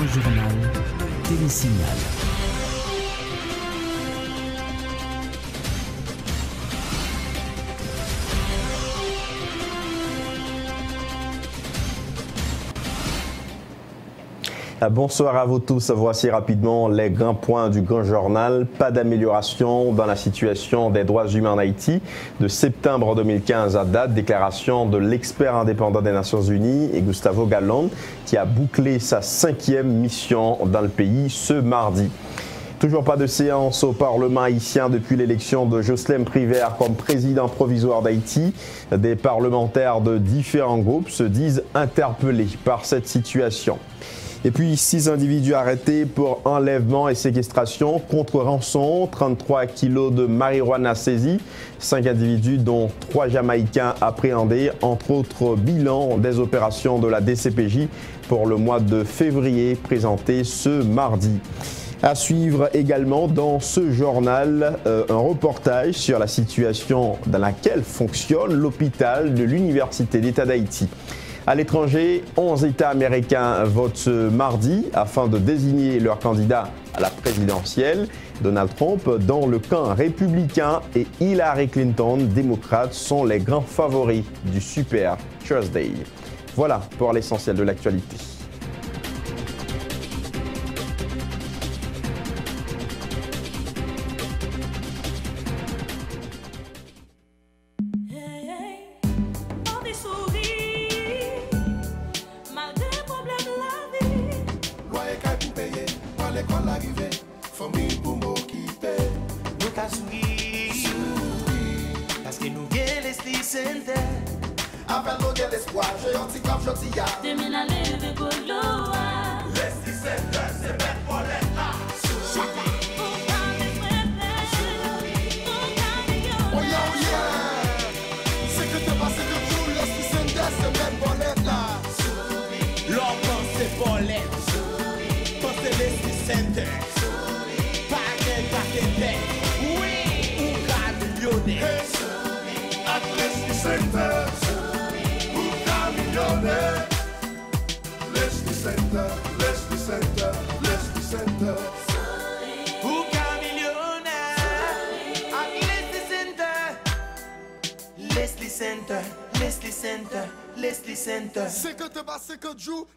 Grand Journal, Télésignal. Bonsoir à vous tous. Voici rapidement les grands points du Grand Journal. Pas d'amélioration dans la situation des droits humains en Haïti. De septembre 2015 à date, déclaration de l'expert indépendant des Nations Unies, Gustavo Gallon, qui a bouclé sa 5e mission dans le pays ce mardi. Toujours pas de séance au Parlement haïtien depuis l'élection de Jocelyn Privert comme président provisoire d'Haïti. Des parlementaires de différents groupes se disent interpellés par cette situation. Et puis 6 individus arrêtés pour enlèvement et séquestration contre rançon, 33 kilos de marijuana saisis, 5 individus dont 3 Jamaïcains appréhendés, entre autres bilan des opérations de la DCPJ pour le mois de février présenté ce mardi. À suivre également dans ce journal un reportage sur la situation dans laquelle fonctionne l'hôpital de l'Université d'État d'Haïti. À l'étranger, 11 États américains votent ce mardi afin de désigner leur candidat à la présidentielle. Donald Trump dans le camp républicain et Hillary Clinton, démocrate, sont les grands favoris du Super Tuesday. Voilà pour l'essentiel de l'actualité.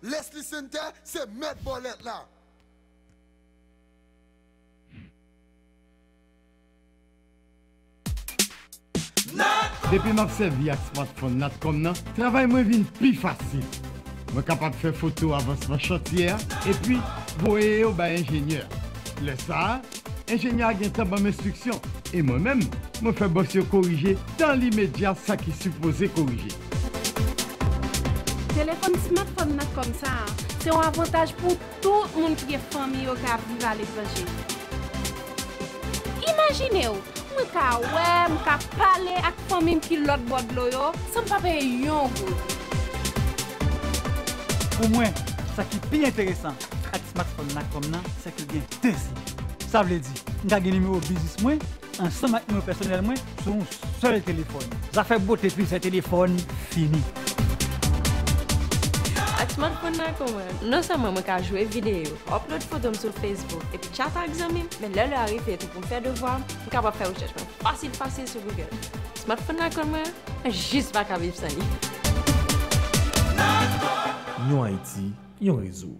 Leslie Center, c'est Maître Bolette là. Depuis que je avec smartphone, le travail est plus facile. Je suis capable de faire photo avant ma chantier et puis voyer au ingénieur. Le ça, l'ingénieur a un temps d'instruction et moi-même, je fais bosser corriger dans l'immédiat ça qui est supposé corriger. Téléphone smartphone comme ça, c'est un avantage pour tout le monde qui est famille ou qui vit à l'étranger. Imaginez-vous, je peux parler avec la famille qui est l'autre bord de l'eau sans pas payer un goût. Pour moi, ce qui est bien intéressant avec le smartphone comme ça, c'est qu'il vient d'ici. Ça veut dire, je vais numéro business ensemble avec mon personnel sur un seul téléphone. Ça fait beauté puis ce téléphone fini. Avec smartphone non seulement je peux jouer vidéo, upload photos sur Facebook et puis chat avec les amis, mais là, arrive pour faire devoir, je suis capable de faire recherche facile sur Google. Smartphone comme moi, juste pas vivre sans lui. Nous Haïti, un réseau.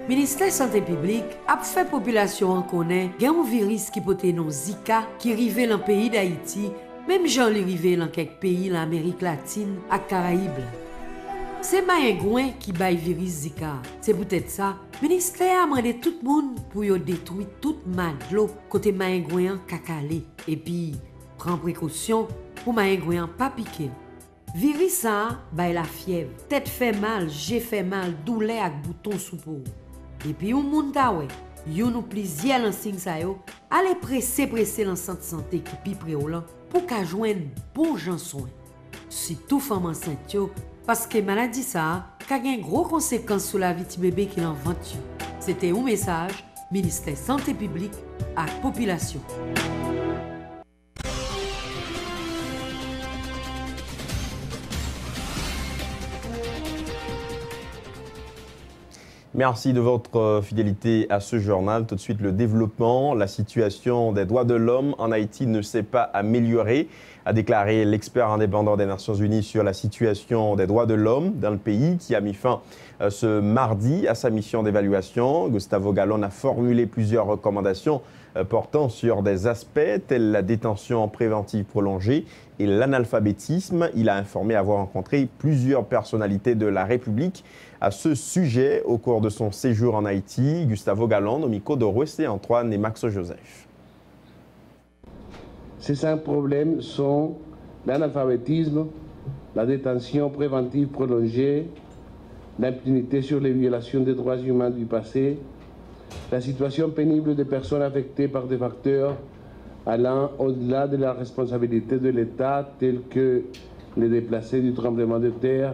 Ministère Santé publique a fait population connaître qu'il y a un virus qui peut être Zika qui arrive dans le pays d'Haïti, même gens qui arrive dans quelques pays de l'Amérique latine et Caraïbes. C'est Maïngouin qui baille virus Zika. C'est peut-être ça. Le ministère a demandé tout le monde pour détruire toute madlo côté Maïngouin cakalé. Et puis, prend précaution pour Maïngouin pas piquer. Virus ça baille la fièvre, tête fait mal, j'ai fait mal, douleur avec bouton sous peau. Et puis, un monde ta ouais, yon ou plusieurs lancing sa yo, allez presser dans centre santé qui pi préolant pour qu'a joindre bon gens soin. Si tout femme enceinte yo, parce que maladie ça, qu'a gen gros conséquences sur la vie de bébé qui l'envente. C'était un message, ministère Santé publique à population. Merci de votre fidélité à ce journal. Tout de suite, le développement. La situation des droits de l'homme en Haïti ne s'est pas améliorée, a déclaré l'expert indépendant des Nations Unies sur la situation des droits de l'homme dans le pays, qui a mis fin ce mardi à sa mission d'évaluation. Gustavo Gallon a formulé plusieurs recommandations portant sur des aspects tels la détention préventive prolongée et l'analphabétisme. Il a informé avoir rencontré plusieurs personnalités de la République à ce sujet au cours de son séjour en Haïti. Gustavo Gallon, au micro de Roesté Antoine et Max Joseph. Ces 5 problèmes sont l'analphabétisme, la détention préventive prolongée, l'impunité sur les violations des droits humains du passé, la situation pénible des personnes affectées par des facteurs allant au-delà de la responsabilité de l'État, tels que les déplacés du tremblement de terre,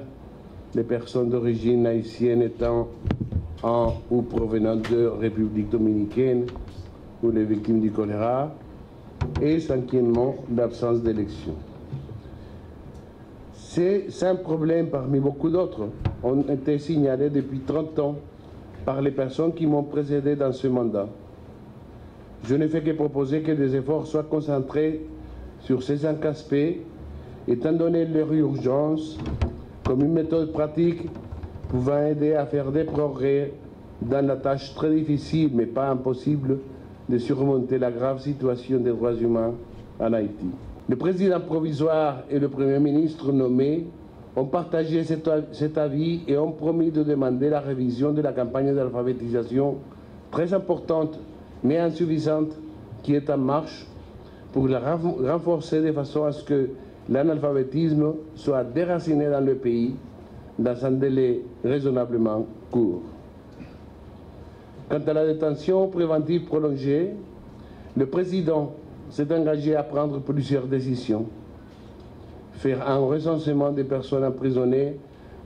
les personnes d'origine haïtienne étant en ou provenant de République dominicaine ou les victimes du choléra, et cinquièmement, l'absence d'élection. Ces 5 problèmes, parmi beaucoup d'autres, ont été signalés depuis 30 ans par les personnes qui m'ont précédé dans ce mandat. Je ne fais que proposer que des efforts soient concentrés sur ces 5 aspects, étant donné leur urgence, comme une méthode pratique pouvant aider à faire des progrès dans la tâche très difficile, mais pas impossible, de surmonter la grave situation des droits humains en Haïti. Le président provisoire et le premier ministre nommé ont partagé cet avis et ont promis de demander la révision de la campagne d'alphabétisation très importante mais insuffisante qui est en marche pour la renforcer de façon à ce que l'analphabétisme soit déraciné dans le pays dans un délai raisonnablement court. Quant à la détention préventive prolongée, le président s'est engagé à prendre plusieurs décisions. Faire un recensement des personnes emprisonnées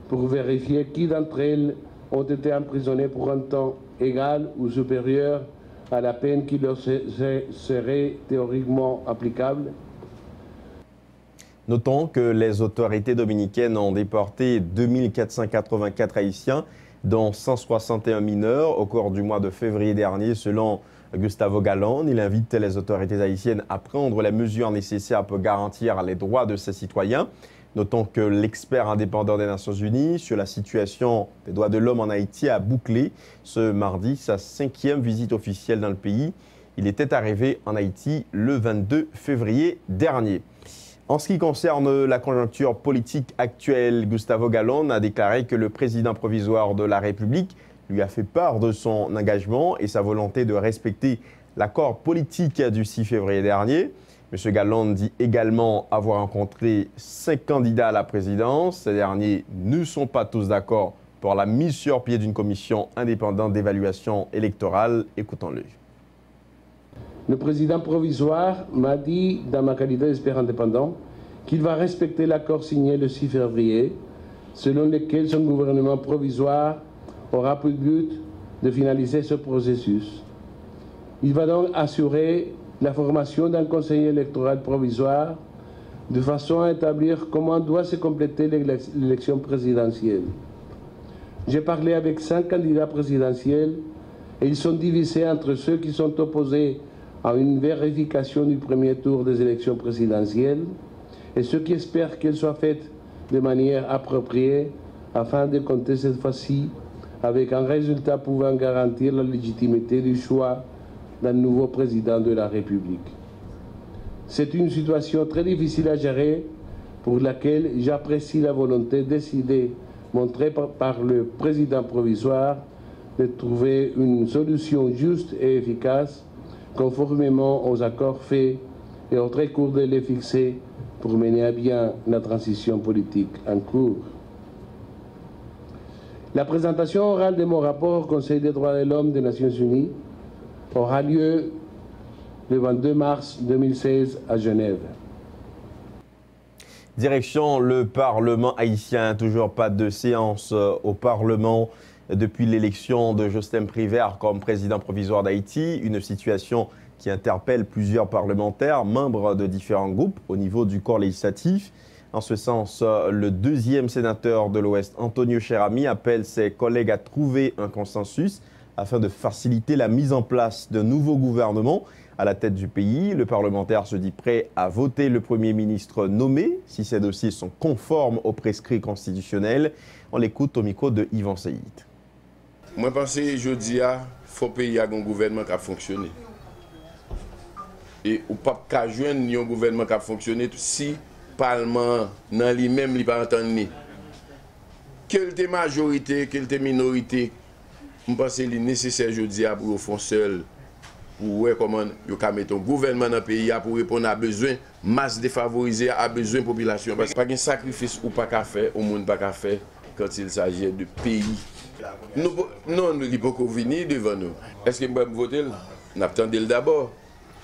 pour vérifier qui d'entre elles ont été emprisonnées pour un temps égal ou supérieur à la peine qui leur serait théoriquement applicable. Notons que les autorités dominicaines ont déporté 2484 Haïtiens, dont 161 mineurs, au cours du mois de février dernier, selon Gustavo Gallon. Il invite les autorités haïtiennes à prendre les mesures nécessaires pour garantir les droits de ses citoyens. Notons que l'expert indépendant des Nations Unies sur la situation des droits de l'homme en Haïti a bouclé ce mardi sa 5e visite officielle dans le pays. Il était arrivé en Haïti le 22 février dernier. En ce qui concerne la conjoncture politique actuelle, Gustavo Gallon a déclaré que le président provisoire de la République lui a fait part de son engagement et sa volonté de respecter l'accord politique du 6 février dernier. M. Gallon dit également avoir rencontré 5 candidats à la présidence. Ces derniers ne sont pas tous d'accord pour la mise sur pied d'une commission indépendante d'évaluation électorale. Écoutons-le. Le président provisoire m'a dit, dans ma qualité d'expert indépendant, qu'il va respecter l'accord signé le 6 février, selon lequel son gouvernement provisoire aura pour but de finaliser ce processus. Il va donc assurer la formation d'un conseiller électoral provisoire de façon à établir comment doit se compléter l'élection présidentielle. J'ai parlé avec 5 candidats présidentiels et ils sont divisés entre ceux qui sont opposés à une vérification du premier tour des élections présidentielles et ceux qui espèrent qu'elle soit faite de manière appropriée afin de compter cette fois-ci avec un résultat pouvant garantir la légitimité du choix d'un nouveau président de la République. C'est une situation très difficile à gérer pour laquelle j'apprécie la volonté décidée montrée par le président provisoire de trouver une solution juste et efficace conformément aux accords faits et au très court délai fixé pour mener à bien la transition politique en cours. La présentation orale de mon rapport au Conseil des droits de l'homme des Nations Unies aura lieu le 22 mars 2016 à Genève. Direction le Parlement haïtien, toujours pas de séance au Parlement depuis l'élection de Justin Privert comme président provisoire d'Haïti, une situation qui interpelle plusieurs parlementaires, membres de différents groupes au niveau du corps législatif. En ce sens, le deuxième sénateur de l'Ouest, Antonio Cherami, appelle ses collègues à trouver un consensus afin de faciliter la mise en place d'un nouveau gouvernement à la tête du pays. Le parlementaire se dit prêt à voter le Premier ministre nommé si ces dossiers sont conformes aux prescrits constitutionnels. On l'écoute au micro de Yvan Seyid. Moi, je pense que je dis qu'il faut payer un gouvernement qui a fonctionné. Et ou pas qu'à joindre un gouvernement qui a fonctionné si le Parlement dans lui-même n'a pas entendu. Quelle était majorité, quelle était minorité, je pense que c'est nécessaire aujourd'hui pour faire seul, pour voir comment il peut mettre un gouvernement dans le pays pour répondre à besoin, masse défavorisée, à besoin de la population. Parce qu'il n'y a pas de sacrifice ou pas qu'à faire, au monde pas qu'à faire quand il s'agit de pays. Non, nous ne pouvons pas venir devant nous. Est-ce que nous pouvons voter? Nous attendons d'abord.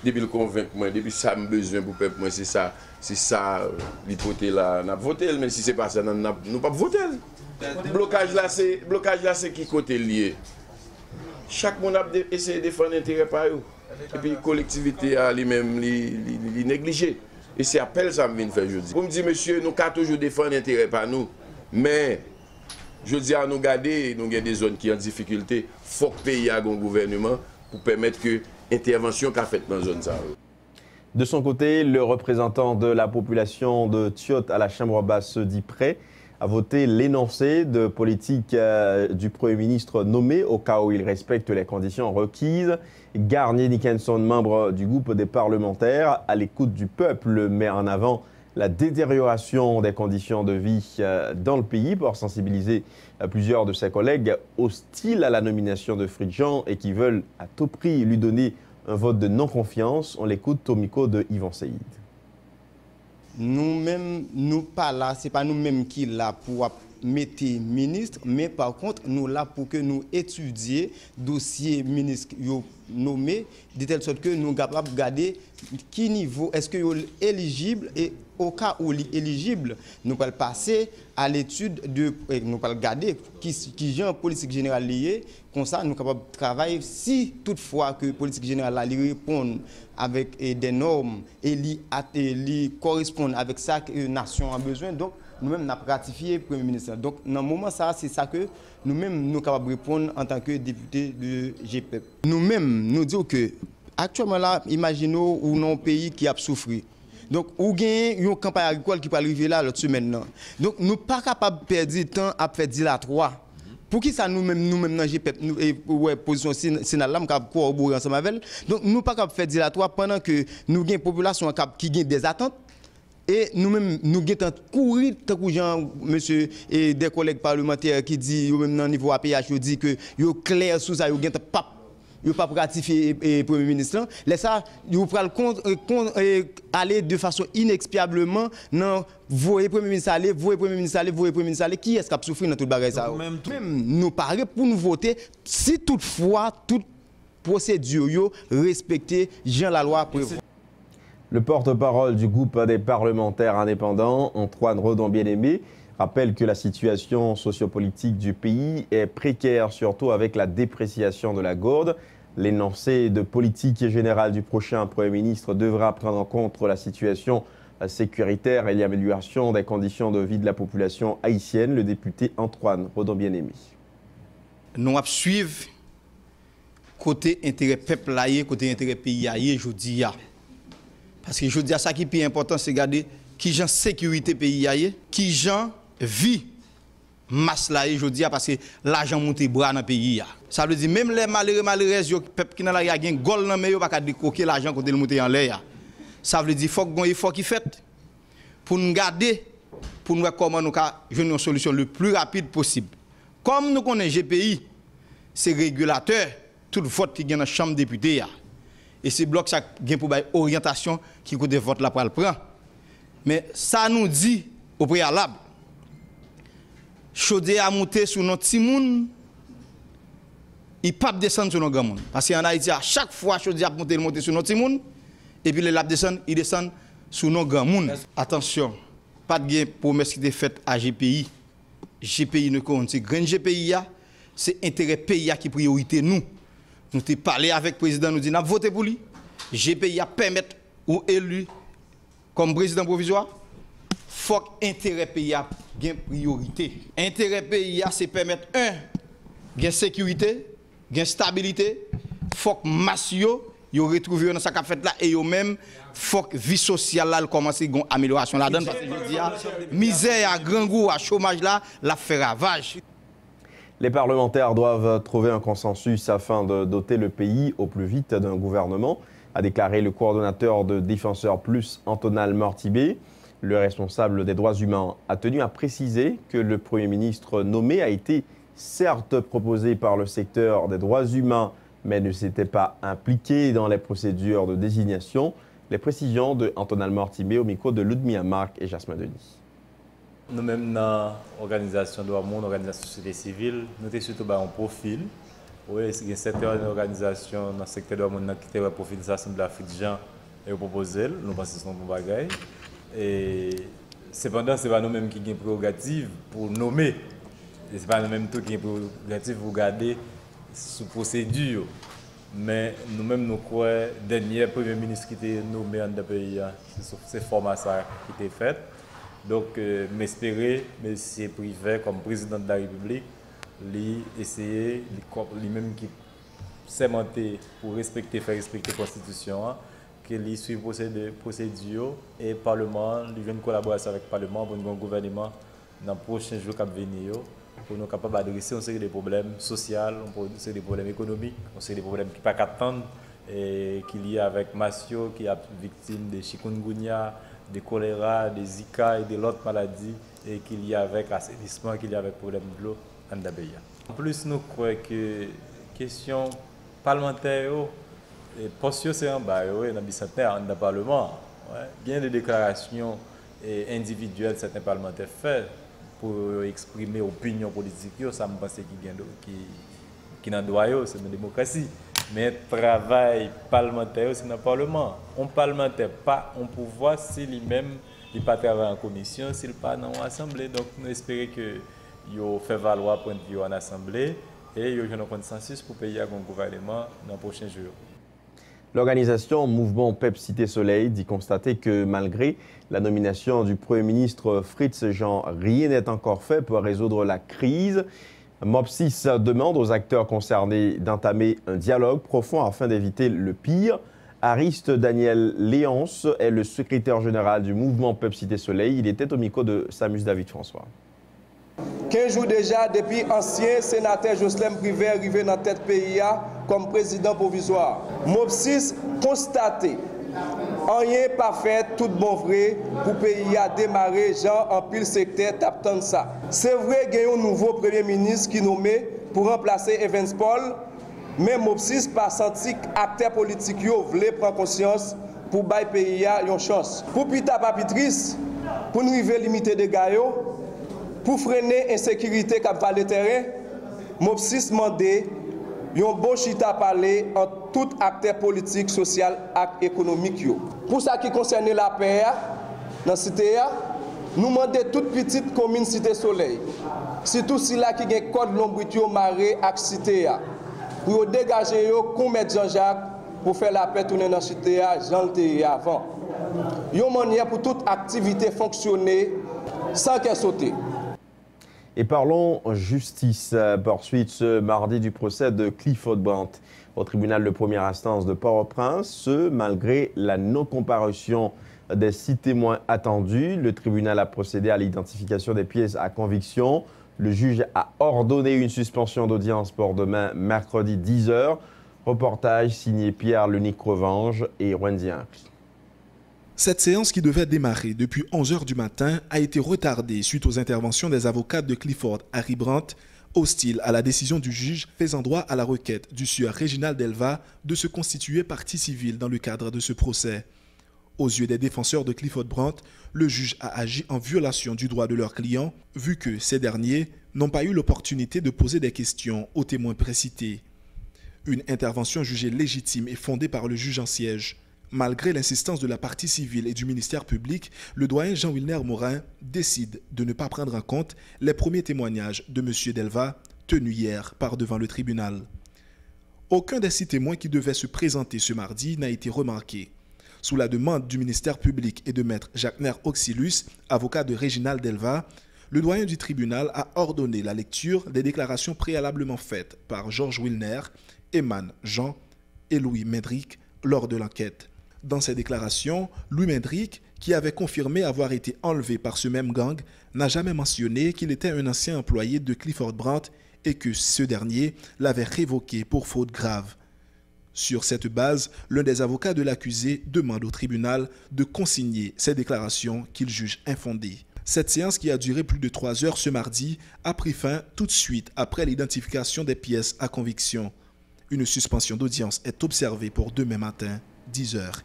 Depuis le convaincre, depuis ça, j'ai besoin pour le peuple, c'est ça, l'hypothèse là, nous avons voté, mais si ce n'est pas ça, nous ne pouvons pas voter. Le blocage là, c'est qui côté lié. Chaque monde a essayé de défendre l'intérêt par eux. Et puis la collectivité a lui-même négligé. Et c'est appel ça que je viens de faire aujourd'hui. Pour me dire, monsieur, nous avons toujours défendre l'intérêt par nous, mais je dis à nous garder, nous avons des zones qui sont en difficulté, il faut que le pays ait un gouvernement pour permettre que l'intervention qu'a faite dans la zone. De son côté, le représentant de la population de Thiot à la Chambre basse se dit prêt à voter l'énoncé de politique du Premier ministre nommé au cas où il respecte les conditions requises. Garnier Nickenson, membre du groupe des parlementaires, à l'écoute du peuple, met en avant la détérioration des conditions de vie dans le pays pour sensibiliser plusieurs de ses collègues hostiles à la nomination de Fridjan et qui veulent à tout prix lui donner un vote de non-confiance. On l'écoute au micro de Yvan Seyid. Nous-mêmes, nous pas là, ce n'est pas nous-mêmes qui là pour mettre ministre, mais par contre, nous là pour que nous étudions dossier ministre nommé, de telle sorte que nous sommes capables de regarder qui niveau est-ce qu'il est éligible et au cas où il est éligible, nous allons passer à l'étude de, nous allons regarder qui genre politique générale liée, comme ça nous sommes capables de travailler si toutefois que politique générale répond avec des normes et qui correspondent avec ça que la nation a besoin. Donc nous-mêmes, nous avons ratifié le Premier ministre. Donc, dans le moment, c'est ça que nous-mêmes, nous sommes capables de répondre en tant que député de GPEP. Nous-mêmes, nous disons que, actuellement, là, imaginons où un pays qui a souffert. Donc, où il y a une campagne agricole qui peut arriver là, l'autre semaine. Donc, nous ne sommes pas capables de perdre du temps à faire dilatoire. Pour qui ça nous-mêmes, dans GPEP, position sénat là, nous avons corroboré ensemble avec elle. Donc, nous ne sommes pas capables de faire dilatoire pendant que nous avons une population qui a des attentes. Et nous-mêmes, nous avons couru, monsieur, et des collègues parlementaires qui disent, même dans le niveau APH, ils disent que vous clair sous ça, vous n'avez pas ratifié le Premier ministre. Là, ça, vous pouvez aller de façon inexpiablement, non, voyez Premier ministre aller, voyez Premier ministre aller, voyez Premier ministre aller, qui est-ce qui a souffert dans toute bagaille ça? Même nous paraît pour nous voter, si toutefois, toute procédure respectée, Jean la loi prévoit. Le porte-parole du groupe des parlementaires indépendants, Antoine Redon-Bien-Aimé, rappelle que la situation sociopolitique du pays est précaire, surtout avec la dépréciation de la gourde. L'énoncé de politique générale du prochain Premier ministre devra prendre en compte la situation sécuritaire et l'amélioration des conditions de vie de la population haïtienne. Le député Antoine Redon-Bien-Aimé. Nous allons suivre côté intérêt peuple, côté intérêt pays, je dis. Parce que je dis à ça qui est plus important, c'est regarder qui gens sécurité pays aille, qui gens vie masse là je dis parce que l'argent monte bras dans pays. Ça veut dire même les malheureux peuple qui dans la gagne gol dans mais pas ka décoquer l'argent quand il monte en l'air. Ça veut dire faut qu'on effort qui fait pour nous garder pour nous voir comment nous ca jouer une solution le plus rapide possible. Comme nous connaissons GPI, c'est régulateur tout vote qui gagne dans la chambre députés. Et c'est bloc ça gain pour orientation qui côté vote là pour le prendre. Mais ça nous dit au préalable Chaudé a monté sur notre petit monde, il pas descendre sur nos grands monde parce qu'en Haïti à chaque fois Chaudé a monté sur notre petit monde et puis les lap descend, il descend sur nos grands monde. Attention, pas de gain promesse qui est faite à GPI. GPI ne compte grand GPI c'est intérêt pays qui priorité nous. Nous avons parlé avec le président, nous disons, nous avons voté pour lui. GPI a permettre ou élu comme président provisoire. faut que l'intérêt pays ait priorité. Intérêt pays, c'est permettre, une sécurité, une stabilité, faut que masse yo retrouve dans sa fait là et yo même faut que vie sociale là commence une amélioration là dedans parce que je dis misère à grand goût à chômage là la fait ravage. Les parlementaires doivent trouver un consensus afin de doter le pays au plus vite d'un gouvernement, a déclaré le coordonnateur de Défenseurs Plus, Antonal Mortibé. Le responsable des droits humains a tenu à préciser que le Premier ministre nommé a été certes proposé par le secteur des droits humains, mais ne s'était pas impliqué dans les procédures de désignation. Les précisions de Antonal Mortibé au micro de Ludmilla Marc et Jasmin Denis. Nous-mêmes, dans l'organisation de droits monde, l'organisation de la société civile, nous avons surtout un profil. Oui, il y a un secteur d'organisation dans le secteur de droits monde qui a un profil de l'Assemblée africaine de gens et proposé. Nous pensons que c'est un bon bagage. Et cependant, ce n'est pas nous-mêmes qui avons une prérogative pour nommer. Ce n'est pas nous-mêmes qui avons une prérogative pour garder sous procédure. Mais nous-mêmes, nous croyons que le dernier Premier ministre qui a été nommé dans le pays, c'est ce format qui a été fait. Donc, m'espérer, M. Privé, comme président de la République, essayer, lui-même qui s'aimanter pour respecter, faire respecter la Constitution, qu'il suive la procédure et le Parlement, il vient de collaboration avec le Parlement pour un gouvernement dans les prochains jours qui viennent, pour nous capables d'adresser une série de problèmes sociaux, une série de problèmes économiques, une série de problèmes qui ne peuvent pas attendre, et qui liés avec Massio, qui est victime de chikungunya, de choléra, de Zika et de l'autre maladie, et qui lié avec l'assainissement, qui lié avec le problème de l'eau en Dabeya. En plus, nous croyons que la question parlementaire, et posture c'est en bas, dans le bicentenaire, dans le Parlement. Il y a des déclarations individuelles que certains parlementaires font pour exprimer l'opinion politique, ça me pense qui est dans le droit, c'est une démocratie. Mais le travail parlementaire, c'est dans le Parlement. Un parlementaire pas un pouvoir si lui-même il pas travailler en commission, s'il pas dans l'Assemblée. Donc nous espérons que il fait valoir point de vue en Assemblée et il y a un consensus pour payer un gouvernement dans les prochains jours. L'organisation Mouvement PEP Cité Soleil dit constater que malgré la nomination du Premier ministre Fritz Jean, rien n'est encore fait pour résoudre la crise. MOPSIS demande aux acteurs concernés d'entamer un dialogue profond afin d'éviter le pire. Ariste Daniel Léonce est le secrétaire général du mouvement PEP Cité Soleil. Il était au micro de Samus David François. 15 jours déjà, depuis ancien sénateur Jocelyn Privé arrivé dans la tête pays comme président provisoire. MOPSIS constaté, rien pas fait, tout bon vrai, pour le pays a démarré, Jean en pile secteur, tapant ça. C'est vrai qu'il y a un nouveau premier ministre qui est nommé pour remplacer Evans Paul, mais MOPSIS pas senti qu'acteurs politiques voulaient prendre conscience pour bailler le pays une chance. Pour Pita Papitrice, pour nous limiter des gaillots, pour freiner l'insécurité qui va le terrain, MOPSIS demandé un bon chita parler entre tout acteur politique, social et économique. Pour ce qui concerne la paix dans la cité, nous demandons toute petite commune Cité Soleil, surtout si là qui a un code Lombrito Maré et Cité, pour dégager comme Jean-Jacques pour faire la paix tourner dans la cité, Jean le avant. Une manière pour toute activité fonctionner sans qu'elle saute. Et parlons justice. Poursuite ce mardi du procès de Clifford Brandt au tribunal de première instance de Port-au-Prince. Ce, malgré la non-comparution des 6 témoins attendus. Le tribunal a procédé à l'identification des pièces à conviction. Le juge a ordonné une suspension d'audience pour demain, mercredi 10h. Reportage signé Pierre-Lunique Revange et Wendy Incli. Cette séance qui devait démarrer depuis 11h du matin a été retardée suite aux interventions des avocats de Clifford Harry Brandt, hostiles à la décision du juge faisant droit à la requête du sieur Réginald Delva de se constituer partie civile dans le cadre de ce procès. Aux yeux des défenseurs de Clifford Brandt, le juge a agi en violation du droit de leurs clients, vu que ces derniers n'ont pas eu l'opportunité de poser des questions aux témoins précités. Une intervention jugée légitime et fondée par le juge en siège. Malgré l'insistance de la partie civile et du ministère public, le doyen Jean-Wilner Morin décide de ne pas prendre en compte les premiers témoignages de M. Delva tenus hier par devant le tribunal. Aucun des 6 témoins qui devaient se présenter ce mardi n'a été remarqué. Sous la demande du ministère public et de maître Jacquener Auxilus, avocat de Réginald Delva, le doyen du tribunal a ordonné la lecture des déclarations préalablement faites par Georges Wilner, Eman Jean et Louis Mendrick lors de l'enquête. Dans ces déclarations, Louis Mendrick, qui avait confirmé avoir été enlevé par ce même gang, n'a jamais mentionné qu'il était un ancien employé de Clifford Brandt et que ce dernier l'avait révoqué pour faute grave. Sur cette base, l'un des avocats de l'accusé demande au tribunal de consigner ces déclarations qu'il juge infondées. Cette séance, qui a duré plus de 3 heures ce mardi, a pris fin tout de suite après l'identification des pièces à conviction. Une suspension d'audience est observée pour demain matin, 10 heures.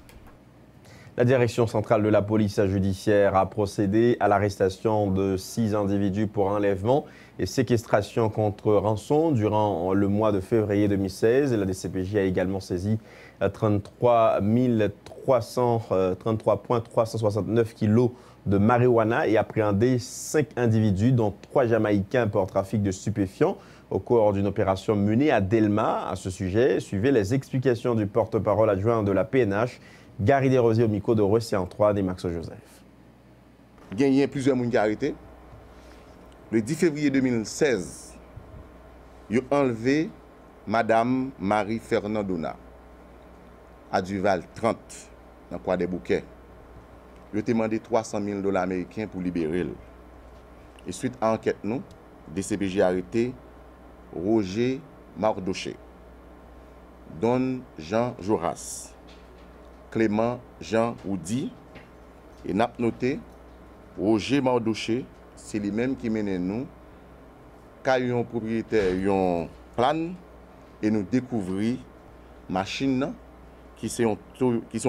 La direction centrale de la police judiciaire a procédé à l'arrestation de 6 individus pour enlèvement et séquestration contre rançon durant le mois de février 2016. La DCPJ a également saisi 33,369 kilos de marijuana et appréhendé 5 individus, dont 3 Jamaïcains pour trafic de stupéfiants, au cours d'une opération menée à Delma. À ce sujet, suivez les explications du porte-parole adjoint de la PNH, Gary Desrosiers, au micro de Rossier Antoine et Max Joseph. Il y a plusieurs personnes qui ont été arrêtées. Le 10 février 2016, ils ont enlevé Madame Marie Fernandona à Duval 30, dans Croix des Bouquets. Ils ont demandé 300 000 $ américains pour libérer. Et suite à l'enquête, nous, DCPJ a arrêté Roger Mardoché, Don Jean Joras, Clément Jean Oudi, et n'a noté Roger Mardoché, c'est lui-même qui mène nous, quand un propriétaire un plan et nous découvrir machine qui sont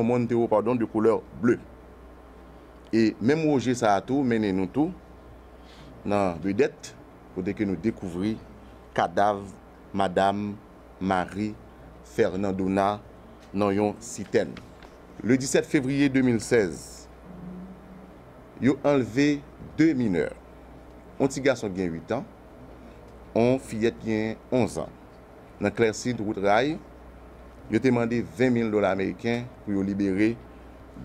montées de couleur bleue. Et même Roger ça a tout mené nous tout dans vedette pour que nous découvrir cadavre Madame Marie Fernandona dans une citerne. Le 17 février 2016, ils ont enlevé 2 mineurs. Un petit garçon qui a 8 ans, une fillette qui a 11 ans. Dans Claire-Sud, route rail, ils ont demandé 20 000 $ américains pour libérer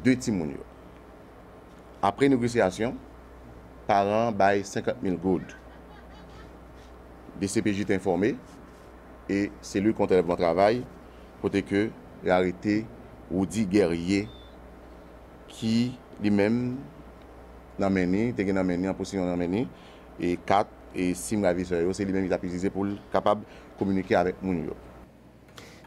2 petits mounions. Après négociation, parents baillent 50 000 gold. DCPJ est informé et c'est lui qui enlève mon travail pour que l'arrêté Oudi Guerrier qui lui-même n'a mené, en position n'a mené, et 4 et 6 ravisseurs, c'est lui-même qui a utilisé pour capable de communiquer avec Mounio.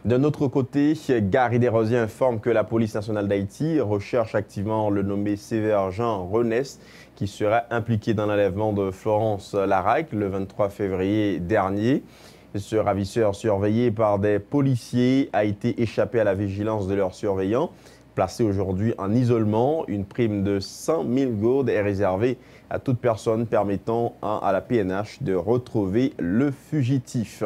D'un autre côté, Gary Desrosiers informe que la police nationale d'Haïti recherche activement le nommé Sévère Jean Renès, qui sera impliqué dans l'enlèvement de Florence Larac le 23 février dernier. Ce ravisseur, surveillé par des policiers, a été échappé à la vigilance de leurs surveillants. Placé aujourd'hui en isolement, une prime de 100 000 gourdes est réservée à toute personne permettant à la PNH de retrouver le fugitif.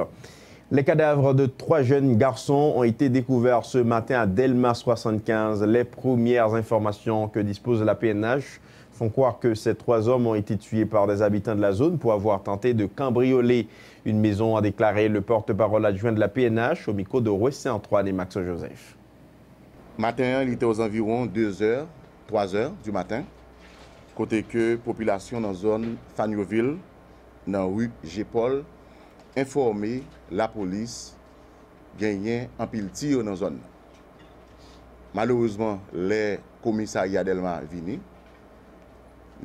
Les cadavres de 3 jeunes garçons ont été découverts ce matin à Delma 75. Les premières informations que dispose la PNH font croire que ces 3 hommes ont été tués par des habitants de la zone pour avoir tenté de cambrioler une maison, a déclaré le porte-parole adjoint de la PNH au micro de Rossier Antoine et Max Joseph. Matin, il était aux environs 2h, 3h du matin, côté que la population dans la zone Fagnoville, dans la rue G-Paul, informé la police gagnait un pile tir dans la zone. Malheureusement, les commissariats d'Elma Vini,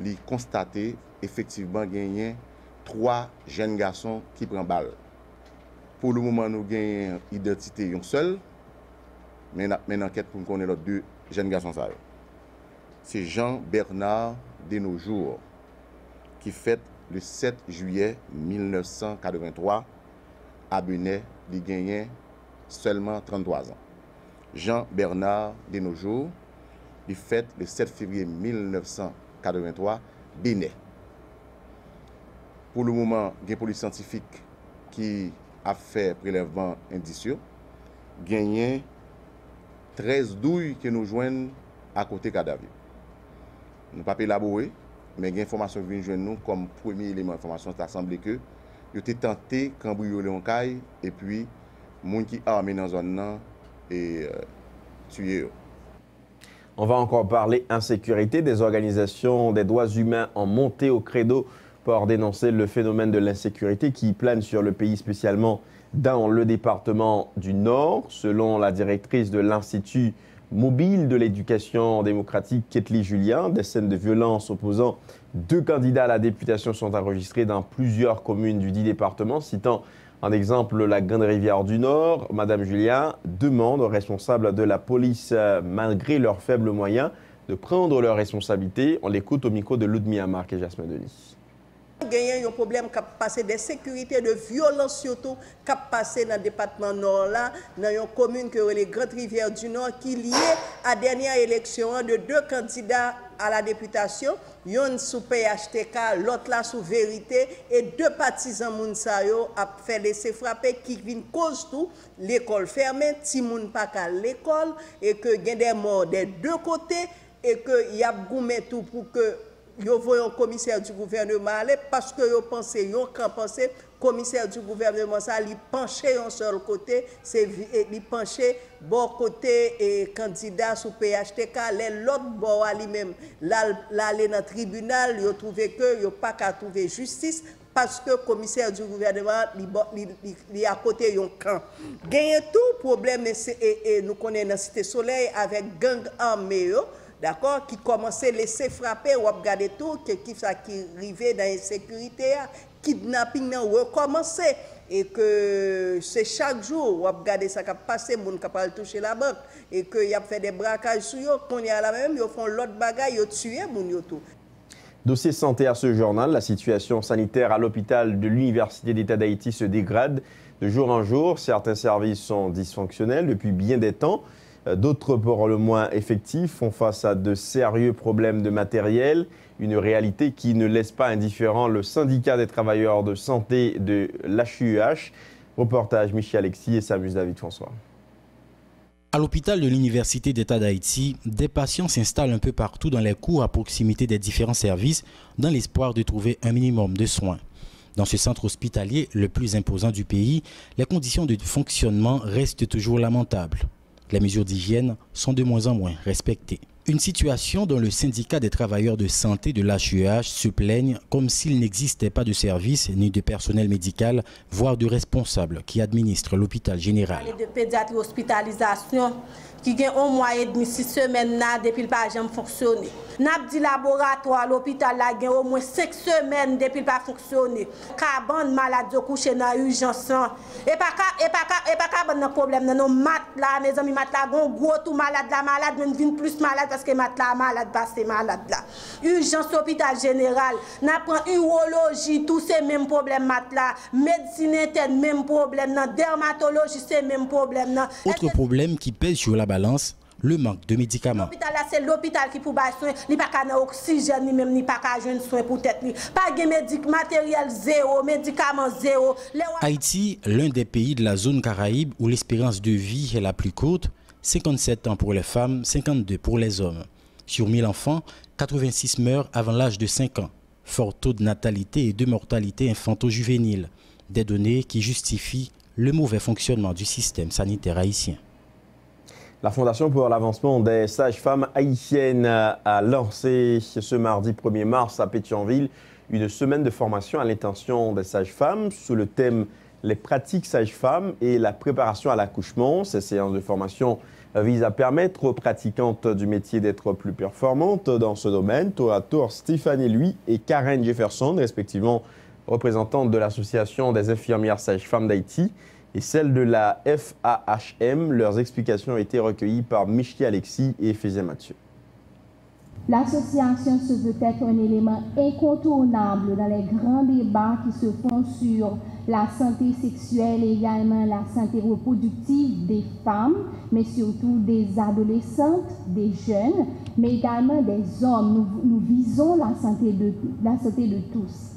ils constaté effectivement gagné 3 jeunes garçons qui prennent balle. Pour le moment, nous gagnons identité un seul, mais nous avons une enquête pour connaître les 2 jeunes garçons. C'est Jean-Bernard de nos jours qui fête le 7 juillet 1983 à Benet, il gagnait seulement 33 ans. Jean-Bernard de nos jours, il fête le 7 février 1983 Benet. Pour le moment, il y a une police scientifique qui a fait prélèvement indicieux, gagné 13 douilles que nous joignent à côté cadavre. Nous ne pouvons pas élaborer, mais il y a une information qui vient joindre nous comme premier élément d'information. Il a semblé que ils ont tenté de cambrioler un caille et puis les gens qui armés dans la zone et tués. On va encore parler insécurité. Des organisations des droits humains ont monté au credo pour dénoncer le phénomène de l'insécurité qui plane sur le pays, spécialement dans le département du Nord. Selon la directrice de l'Institut mobile de l'éducation démocratique, Ketli Julien, des scènes de violence opposant 2 candidats à la députation sont enregistrées dans plusieurs communes du dit département. Citant en exemple la Grande Rivière du Nord, Madame Julien demande aux responsables de la police, malgré leurs faibles moyens, de prendre leurs responsabilités. On l'écoute au micro de Ludmilla Marc et Jasmine Denis. Il y a un problème qui a passé de sécurité, de violence surtout, qui a passé dans le département nord là, dans une commune que les Grandes Rivières du Nord, qui est liée à la dernière élection de 2 candidats à la députation, un sous PHTK, l'autre là sous Vérité, et 2 partisans Mounsayo a fait laisser frapper qui viennent cause tout, l'école fermée, Timoun pas qu'à l'école, et que il y a des morts des 2 côtés, et que y a goumé tout pour que yo voyez un commissaire du gouvernement aller parce que yo pensé yo quand pensé commissaire du gouvernement ça li penché un seul côté c'est li penché bon côté et candidat sous PHTK l'autre bord lui-même là aller dans tribunal yo trouvé que yo pas qu'à trouver justice parce que commissaire du gouvernement li à côté yon camp gagné tout problème et nous connaissons dans Cité Soleil avec gang armé yo. D'accord, qui commençait à laisser frapper, ou regarder tout, qui arrivait dans l'insécurité, kidnapping, recommencer. Et que c'est chaque jour, ou regarder ça qui a passé, moun qui a touché la banque, et qu'il y a fait des braquages sur eux, qu'on y a la même, ils font l'autre bagaille, ils tuent moun yo tout. Dossier santé à ce journal, la situation sanitaire à l'hôpital de l'Université d'État d'Haïti se dégrade de jour en jour. Certains services sont dysfonctionnels depuis bien des temps. D'autres, pour le moins effectifs, font face à de sérieux problèmes de matériel, une réalité qui ne laisse pas indifférent le syndicat des travailleurs de santé de l'HUEH. Reportage Michel Alexis et Samus David François. À l'hôpital de l'Université d'État d'Haïti, des patients s'installent un peu partout dans les cours à proximité des différents services dans l'espoir de trouver un minimum de soins. Dans ce centre hospitalier, le plus imposant du pays, les conditions de fonctionnement restent toujours lamentables. Les mesures d'hygiène sont de moins en moins respectées. Une situation dont le syndicat des travailleurs de santé de l'HUEH se plaignent comme s'il n'existait pas de service ni de personnel médical, voire de responsables qui administrent l'hôpital général. De pédiatrie hospitalisation qui a 1 mois et demi, 6 semaines depuis le pas jamais fonctionné. N'a dit laboratoire l'hôpital là a au moins 5 semaines depuis le pas fonctionné. Cabane malade de coucher dans urgence et pas ban problème non mat là mes amis mat là gros tout malade la malade même vient plus malade parce que mat là malade parce que malade là. Urgence hôpital général, n'a prend urologie tous ces mêmes problèmes mat là, médecine interne même problème, dermatologie c'est même problème. Autre problème qui pèse sur la balance, le manque de médicaments. L'hôpital là c'est l'hôpital qui pour bailler soin, il pas qu'à oxygène ni même ni pas qu'à joindre soin pour tête ni. Pas de matériel zéro, médicaments zéro. Haïti, l'un des pays de la zone Caraïbe où l'espérance de vie est la plus courte, 57 ans pour les femmes, 52 pour les hommes. Sur 1000 enfants, 86 meurent avant l'âge de 5 ans. Fort taux de natalité et de mortalité infanto-juvénile. Des données qui justifient le mauvais fonctionnement du système sanitaire haïtien. La Fondation pour l'avancement des sages-femmes haïtiennes a lancé ce mardi 1er mars à Pétionville une semaine de formation à l'intention des sages-femmes sous le thème « Les pratiques sages-femmes et la préparation à l'accouchement ». Ces séances de formation visent à permettre aux pratiquantes du métier d'être plus performantes dans ce domaine. Tour à tour, Stéphanie Lui et Karen Jefferson, respectivement représentantes de l'Association des infirmières sages-femmes d'Haïti, et celle de la FAHM. Leurs explications ont été recueillies par Michel Alexis et Fézé Mathieu. L'association se veut être un élément incontournable dans les grands débats qui se font sur la santé sexuelle et également la santé reproductive des femmes, mais surtout des adolescentes, des jeunes, mais également des hommes. Nous visons la santé de tous.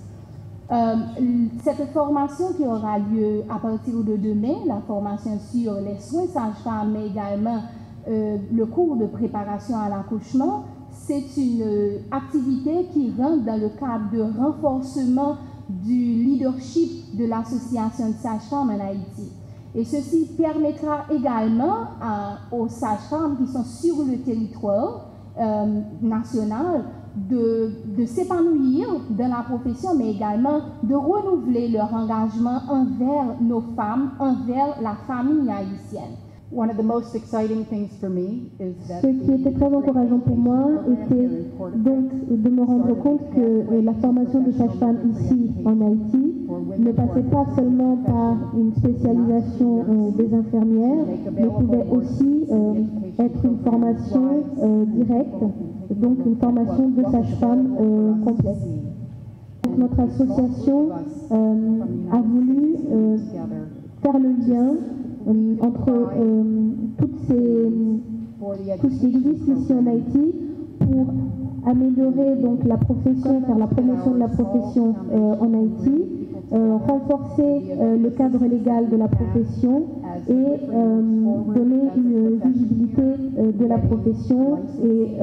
Cette formation qui aura lieu à partir de demain, la formation sur les soins sages-femmes, mais également le cours de préparation à l'accouchement, c'est une activité qui rentre dans le cadre de renforcement du leadership de l'association de sages-femmes en Haïti. Et ceci permettra également aux sages-femmes qui sont sur le territoire national de s'épanouir dans la profession, mais également de renouveler leur engagement envers nos femmes, envers la famille haïtienne. One of the most exciting things for me is that Ce qui était très encourageant pour moi était donc de me rendre compte que la formation de sage-femme ici en Haïti ne passait pas seulement par une spécialisation des infirmières, mais pouvait aussi être une formation directe, donc une formation de sage-femme complète. Notre association a voulu faire le lien entre tout ce qui existe ici en Haïti pour améliorer donc la profession, faire la promotion de la profession en Haïti, renforcer le cadre légal de la profession et donner une visibilité de la profession et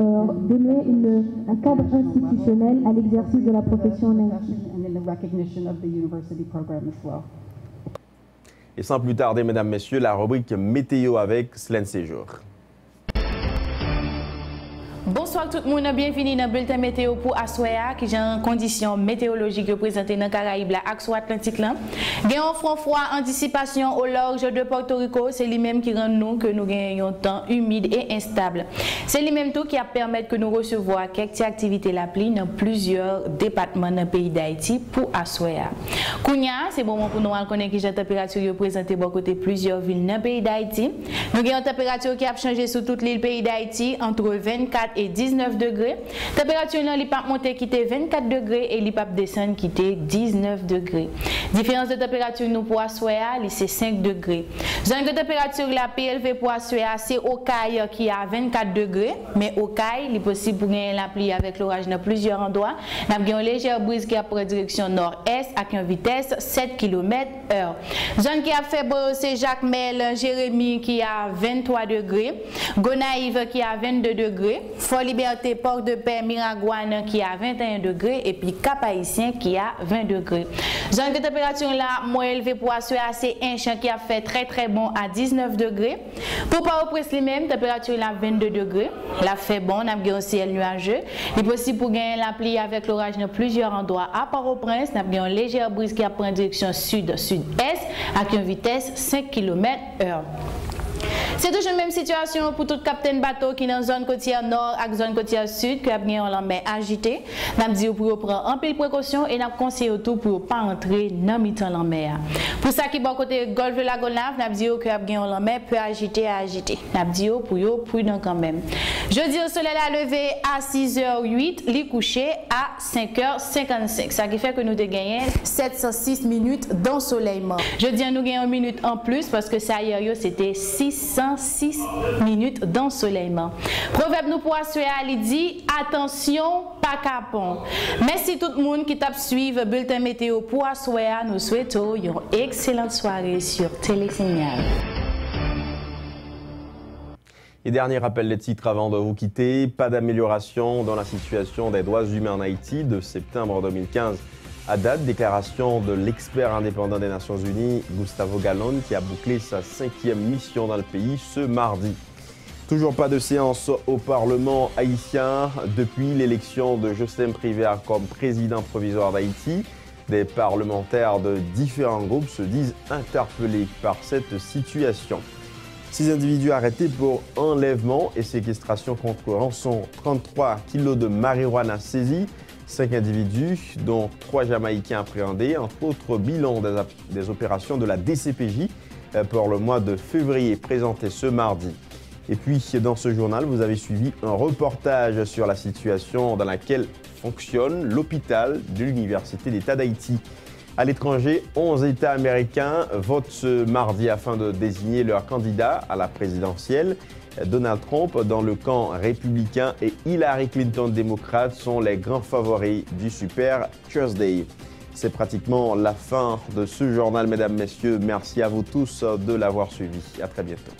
donner un cadre institutionnel à l'exercice de la profession en Haïti. Et sans plus tarder, mesdames, messieurs, la rubrique météo avec Célène Séjour. Bonsoir tout le monde, bienvenue dans le bulletin météo pour Assoya qui j'ai en conditions météorologiques présenté dans Caraïbes la axe Atlantique là. Gain un front froid anticipation au large de Porto Rico, c'est lui-même qui rend nous que nous gagnons un temps humide et instable. C'est lui-même tout qui a permis que nous recevoir quelques activités la pluie dans plusieurs départements dans le pays d'Haïti pour Assoya. Kounia, c'est bon pour nous connaître que j'ai température présentée bon côté plusieurs villes dans le pays d'Haïti. Nous gagnons une température qui a changé sur toute l'île pays d'Haïti entre 24 et 19 degrés. Température dans l'IPAP monté qui était 24 degrés et l'IPAP descend qui était 19 degrés. Différence de température nous pour Assoya, c'est 5 degrés. Zone de température la plus élevée pour Assoya, c'est Okaï qui a 24 degrés. Mais Okaï, il est possible pour gagner la pluie avec l'orage dans plusieurs endroits. Nous avons une légère brise qui a pour direction nord-est avec une vitesse 7 km/h. Zone qui a fait c'est Jacmel, Jérémy qui a 23 degrés. Gonaïve qui a 22 degrés. Fort Liberté, Port-de-Paix, Miragouane qui a 21 degrés et puis Cap-Haïtien qui a 20 degrés. Zone de température là, moins élevée pour Assoya, c'est Inchan qui a fait très bon à 19 degrés. Pour Port-au-Prince lui-même, température là 22 degrés. Là fait bon, on a un ciel nuageux. Il est possible pour gagner la pluie avec l'orage dans plusieurs endroits. À Port-au-Prince, on a une légère brise qui a pris en direction sud-sud-est avec une vitesse 5 km/h. C'est toujours la même situation pour tout capitaine bateau qui est dans la zone côtière nord et la zone côtière sud qui a bien en mer agité. Nous avons dit pour prendre un peu de précaution et nous avons conseillé tout pour ne pas entrer dans la mer. Pour ça qui est bon côté golfe de la Gonave, nous avons dit que la mer peut agiter. Nous avons dit pour eux prudent quand même. Jeudi au soleil a levé à 6h08, les couché à 5h55. Ça qui fait que nous avons gagné 706 minutes d'ensoleillement. Jeudi nous avons une minute en plus parce que ça hier c'était 606 minutes d'ensoleillement. Proverbe nous pour Assoya, il dit attention, pas capon. Merci tout le monde qui t'a suivi le bulletin météo pour Assoya. Nous souhaitons une excellente soirée sur Télésignal. Et dernier rappel des titres avant de vous quitter. Pas d'amélioration dans la situation des droits humains en Haïti de septembre 2015 à date. Déclaration de l'expert indépendant des Nations Unies, Gustavo Gallon, qui a bouclé sa 5e mission dans le pays ce mardi. Toujours pas de séance au Parlement haïtien depuis l'élection de Jocelyn Prévert comme président provisoire d'Haïti. Des parlementaires de différents groupes se disent interpellés par cette situation. 6 individus arrêtés pour enlèvement et séquestration contre rançon. 33 kilos de marijuana saisis. 5 individus, dont 3 Jamaïcains appréhendés, entre autres bilan des opérations de la DCPJ pour le mois de février présenté ce mardi. Et puis, dans ce journal, vous avez suivi un reportage sur la situation dans laquelle fonctionne l'hôpital de l'Université d'État d'Haïti. À l'étranger, 11 États américains votent ce mardi afin de désigner leur candidat à la présidentielle. Donald Trump dans le camp républicain et Hillary Clinton démocrate sont les grands favoris du Super Tuesday. C'est pratiquement la fin de ce journal, mesdames, messieurs. Merci à vous tous de l'avoir suivi. À très bientôt.